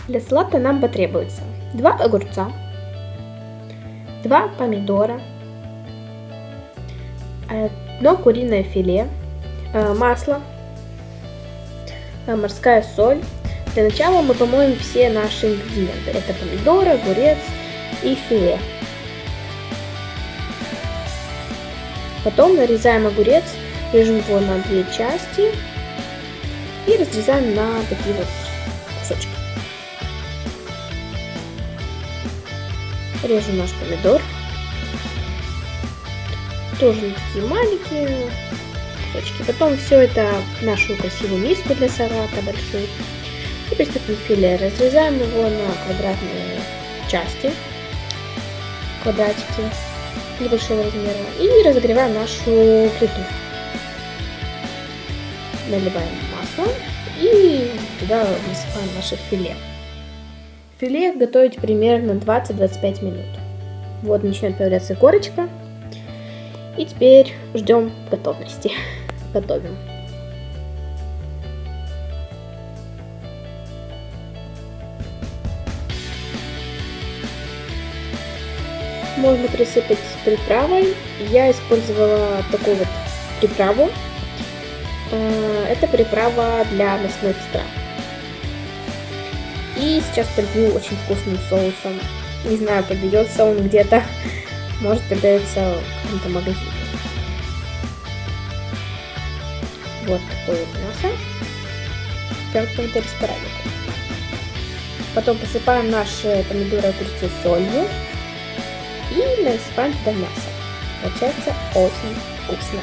Для салата нам потребуется 2 огурца, 2 помидора, 1 куриное филе, масло, морская соль. Для начала мы помоем все наши ингредиенты. Это помидоры, огурец и филе. Потом нарезаем огурец, режем его на 2 части и разрезаем на такие вот кусочки. Режу наш помидор, тоже на такие маленькие кусочки. Потом все это в нашу красивую миску для салата большую. И приступим к филе. Разрезаем его на квадратные части, квадратики небольшого размера. И разогреваем нашу плиту. Наливаем масло и туда высыпаем наше филе. Филе готовить примерно 20-25 минут. Вот начинает появляться корочка. И теперь ждем готовности. Готовим. Можно присыпать приправой. Я использовала такую вот приправу. Это приправа для мясных трав. И сейчас полью очень вкусным соусом. Не знаю, продается он где-то. Может, продается в каком-то магазине. Вот такое вот мясо. Прям в каком-то ресторане. Потом посыпаем наши помидоры и огурцы солью. И насыпаем туда мясо. Получается очень вкусно.